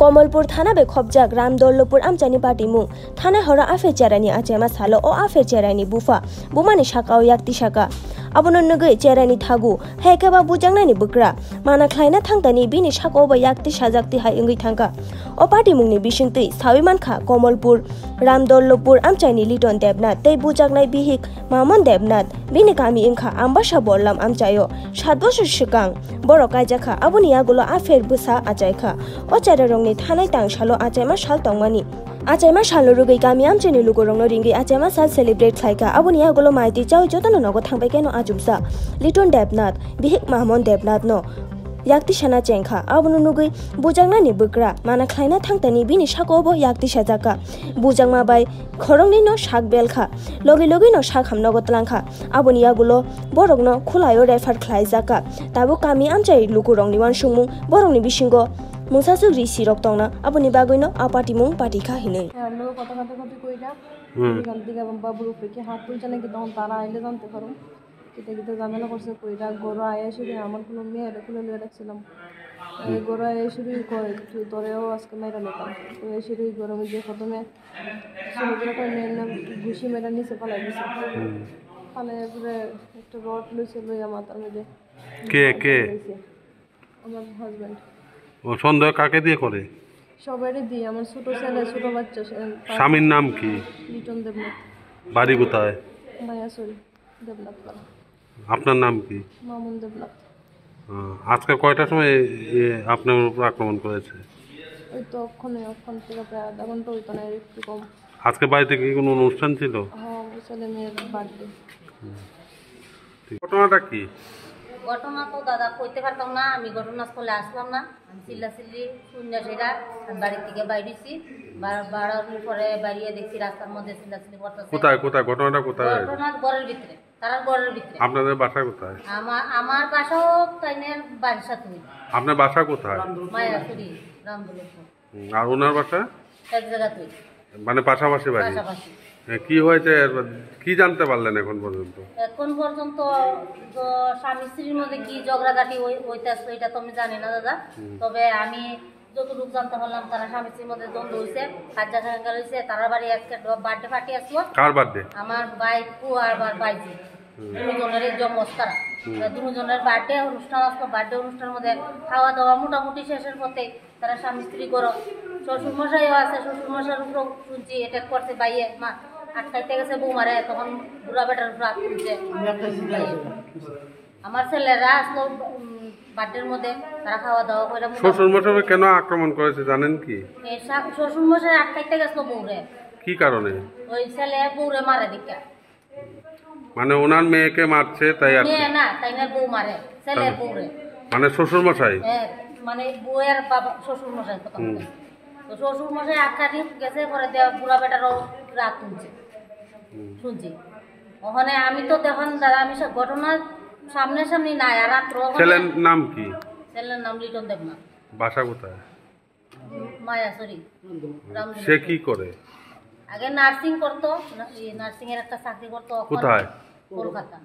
কমলপুর থানা বে খবজাক রামদল্লপুর আমচানি পার্টি মুং থানা হরা আফে চেরানি আচেমা সালো ও আফে চেরানি বুফা বুমানি শাকাও yakti shaka abono nugui cherani thagu hekeba bujangnani bukra mana khlaina thangtani bini shako ba yakti sajakti hai ingui thangka o party mungni bisingtui sawiman kha komolpur ramdollopur amchaini liton debnath tei bujagnai bihik mamon debnath bini kami ingkha ambasha borlam amchayo 7 বছর sikang boro kaijakha aboni yagulo afer busa achaikha o cherarongni thanai tangshalo achaima sal tongmani Achaima Shalurugay kami amchani lugorongno ringi achaima sal celebrate thaika aboni yagulo maiti chau jotono nogo thangbai keno ajumsa Liton Debnath bihik Mahmon Debnath no yakti shana chengkha abono nugui bujangnani bukra mana khlaina thangtani bini shakobo yakti sajaka bujangma bai khorongni no shak belkha logi no shak hamnogo tlangkha aboni yagulo borokno khulayo refer khlaijaka tabo kami amchai lugorongni wansungmung borongni bisingo Musasu risi rok tongna aboni bagoino apati mung pati kha hinai hello kota কইরা এখান থেকে বাবুর উপরে কি হাত তুলছে নাকি তখন তারা আইলে জানতে পারো কিটা ঝামেলা করছে কইরা গরু আয়া শুরু আমার কোনো মেয়ের খুলে লয়ে রাখছিলাম এই গরু আয়া শুরু করে তোরেও আজকে মেরা নিতাম তো এই শুরু গরু মধ্যে প্রথমে সমুদ্রটা নেন ঘুষি মেরা নিচে পালাই দিছে পালাই পরে একটা রড লইছে লইয়া মাথার মধ্যে কে আমার হাজবেন্ড ও সন্দেহ কাকে দিয়ে করে সবাইরে দিয়ে আমার ছোট ছেলে ছোট বাচ্চা স্বামীর নাম কি লিটন দেবনাথ বাড়ি কোথায় মায়াসুরি দেবনাথ আপনার নাম কি মামুন দেবনাথ আজকে কয়টার সময় আপনার উপর আক্রমণ করেছে ওই তো ওখান থেকে প্রায় আধা ঘন্টা হইতো না একটু কম আজকে বাড়িতে কি কোনো অনুষ্ঠান ছিল হ্যাঁ ছেলে মেয়ের বার্থডে ঘটনাটা কি ঘটনা তো দাদা কইতে পারতাম না আমি ঘটনাস্থলে আসলাম না আমি চিল্লাচিল্লি শূন্য সেরা বাড়ি থেকে বাইরেছি বাড়ার পরে বাইরে দেখছি রাস্তার মধ্যে চিল্লাচিল্লি করতেছে কোথায় ঘটনাটা কোথায় ঘটনার ঘরের ভিতরে তারার ঘরের ভিতরে আপনাদের বাসা কোথায় আমার বাসাও তাইনের বাড়ির সাথে আপনার বাসা কোথায় মায়াসুরি রামদুলপুর আর ওনার বাসা এক জায়গাতে মানে পাশাপাশি বাড়ি পাশাপাশি কি হয়েছে কি জানতে পারলেন এখন পর্যন্ত তো স্বামী স্ত্রীর মধ্যে কি ঝগড়াঝাটি হইতেছে এটা তো আমি জানি না দাদা তবে আমি যতটুকু জানতে পারলাম তারা স্বামী স্ত্রীর মধ্যে দ্বন্দ্ব হয়েছে কাজা সাঙ্গাল হয়েছে তারা বাড়ি আজকে বার্থডে পার্টি আসলো কার বার্থডে আমার বাইকু আর বাইজি দুজনের জন্মস্তারা দুজনের বার্থডে অনুষ্ঠান আসলো বার্থডে অনুষ্ঠানের মধ্যে খাওয়া দাওয়া মোটামুটি শেষের পথে তারা স্বামী স্ত্রী করো শ্বশুরমশাইও আছে শ্বশুরমশাইয়ের উপর শুনছি অ্যাটাক করছে বাইয়ে মা আটকাইতে গেছে বৌমারে তখন বুড়া বেটার উপর তুলছে আমার ছেলেরা আসলো বার্থডের মধ্যে তারা খাওয়া দাওয়া করে শ্বশুরমশাই কেন আক্রমণ করেছে জানেন কি শ্বশুরমশাই আটকাইতে গেছিল বৌরে কি কারণে ওই ছেলে বৌরে মারে দিকা মানে ওনার মেয়েকে মারছে তাই মেয়ে না তাই না বউ মারে ছেলের বৌরে মানে শ্বশুরমশাই মানে বউয়ের বাবা শ্বশুরমশাই প্রথম তো শ্বশুরমশাই আটকাটি গেছে পরে বুড়া বেটারও রাত তুলছে শুনছি ওখানে আমি তো দেখুন দাদা আমি সব ঘটনা সামনাসামনি নাই আর রাত্র ছেলের নাম কি ছেলের নাম লিটন দেবনাথ বাসা কোথায় মায়াসুরি সে কি করে আগে নার্সিং করতো নার্সিং এর একটা চাকরি করতো কোথায় কলকাতা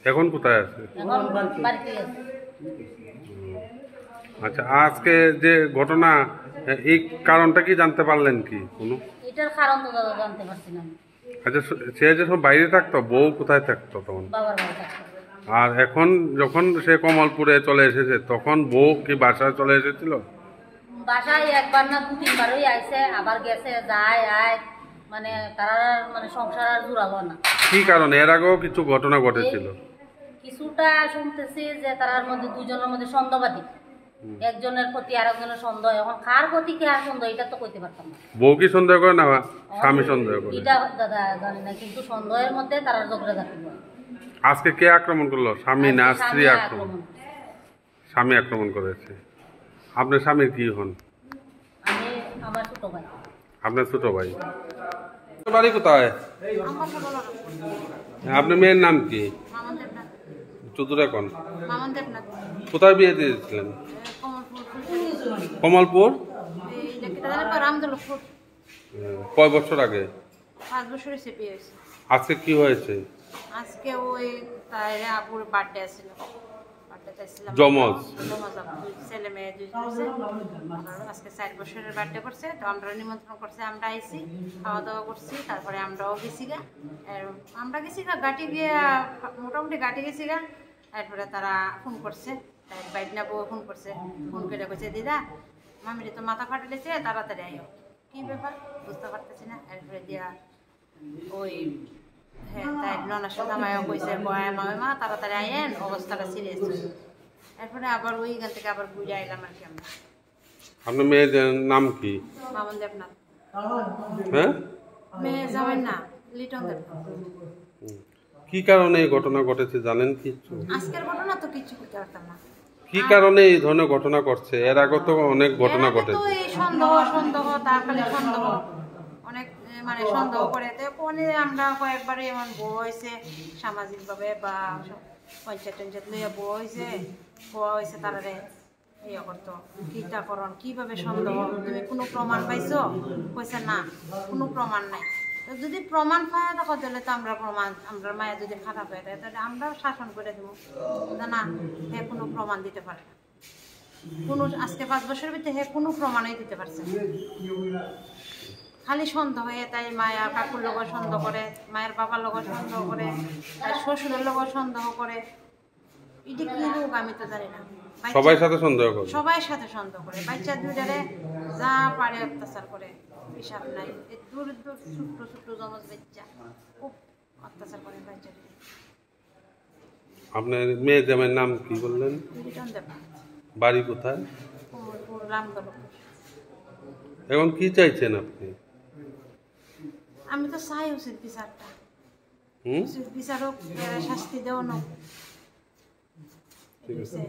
এখন কোথায় আছে এখন বাড়িতে আছে আচ্ছা আজকে যে ঘটনা এই কারণটা কি জানতে পারলেন কি কোনো এটার কারণ তো দাদা জানতে পারছি না আচ্ছা সে যে সব বাইরে থাকতো বউ কোথায় থাকতো তখন বাবার বাড়ি থাকতো আর এখন যখন সে কমলপুরে চলে এসেছে তখন বউ কি বাসায় চলে এসেছিল বাসায় একবার না 2-3বারই আইছে আবার গেছে যায় আয় মানে তারা মানে সংসার আর জুড়াবো না কি কারণে এর আগেও কিছু ঘটনা ঘটেছিল কিছুটা শুনতেছি যে তার মধ্যে দুজনের মধ্যে সন্দেহবাদী একজনের প্রতি আরেকজনের সন্দেহ এখন কার প্রতি কে আর সন্দেহ এটা তো কইতে পারতাম না বউ কি সন্দেহ করে না স্বামী সন্দেহ করে এটা দাদা জানি না কিন্তু সন্দেহের মধ্যে তারা ঝগড়াঝাটি করে আজকে কে আক্রমণ করলো স্বামী না স্ত্রী আক্রমণ স্বামী আক্রমণ করেছে আপনার স্বামীর কি হন আমি আমার ছোট ভাই আপনার ছোট ভাই বাড়ি কোথায় আপনার মেয়ের নাম কি চতুরা কোন কোথায় বিয়ে দিয়েছিলেন কমলপুর কয় বছর আগে 5 বছর হয়েছে বিয়ে হয়েছে আজকে কি হয়েছে আজকে ওই তার আপুর বার্থডে আছিল বার্থডে চাইছিলাম জমজ। জমজ দুই ছেলে মেয়ে দুই হয়েছে। আর আজকে 4 বছরের বার্থডে করছে, তো আমরা নিমন্ত্রণ করছে, আমরা আইছি, খাওয়া দাওয়া করছি, তারপরে আমরাও গেছি গা। আমরা গেছি গা গাটি গিয়ে, মোটামুটি গাটি গেছি গা। তারপরে তারা ফোন করছে, বাইডনা বউ ফোন করছে, ফোন করে কইছে দিদা মামিরে তো মাথা ফাটিলেছে, তাড়াতাড়ি আইও। কি ব্যাপার বুঝতে পারতেছি না। এরপরে দিয়া ওই হ্যাঁ তাই ননার সাথে মায়ও কইছে মা তাড়াতাড়ি আইয়েন, অবস্থাটা সিরিয়াস। এরপরে আবার ওইখান থেকে আবার ঘুরে আইলাম আর কি আমরা। আপনার মেয়ের নাম কি? মামন দেবনাথ। হ্যাঁ, মেয়ে যাবেন না, লিটন দেবনাথ। কি কারণে এই ঘটনা ঘটেছে জানেন কিছু? আজকের ঘটনা তো কিছু করতে পারতাম না। কি কারণে এই ধরনের ঘটনা ঘটছে? এর আগে তো অনেক ঘটনা এর আগে তো ঘটেছে। এই সন্দেহ তার খালি সন্দেহ, অনেক মানে সন্দেহ করে। তো কোনে আমরা কয়েকবারই এমন বউ হয়েছে সামাজিকভাবে বা পঞ্চায়েত লইয়া বউ হয়েছে, বউ হয়েছে তারারে ইয়ে করতো কীটাকরণ, কীভাবে সন্দেহ, তুমি কোনো প্রমাণ পাইছো? কইছে না, কোনো প্রমাণ নাই। তো যদি প্রমাণ পায় দেখো তাহলে তো আমরা আমরা মায়ের যদি খারাপ হয়ে থাকে তাহলে আমরাও শাসন করে দেবো। না, হ্যাঁ কোনো প্রমাণ দিতে পারে না, কোনো আজকে 5 বছরের ভিতরে হ্যাঁ কোনো প্রমাণই দিতে পারছে না। খালি সন্দেহ হয়ে তাই মায়া কাকুর লগর সন্দেহ করে, মায়ের বাবার লগর সন্দেহ করে, তার শ্বশুরের লগর সন্দেহ করে। এটা কি রোগ আমি তো জানি না। সবাই সাথে সন্দেহ করে, সবার সাথে সন্দেহ করে, বাচ্চা দুইটারে যা পারে অত্যাচার করে, হিসাব নাই। দূর দূর ছোট্ট ছোট্ট জমজ বাচ্চা খুব অত্যাচার করে বাচ্চা। আপনার মেয়ে জামাইয়ের নাম কি বললেন? লিটন দেবনাথ, বাড়ি কোথায়? কুমোরপুর রামদলপুর। এখন কি চাইছেন আপনি? আমি তো চাই উচিত বিচারটা, হুম, উচিত বিচারক শাস্তি দেওয়ানো। ঠিক আছে।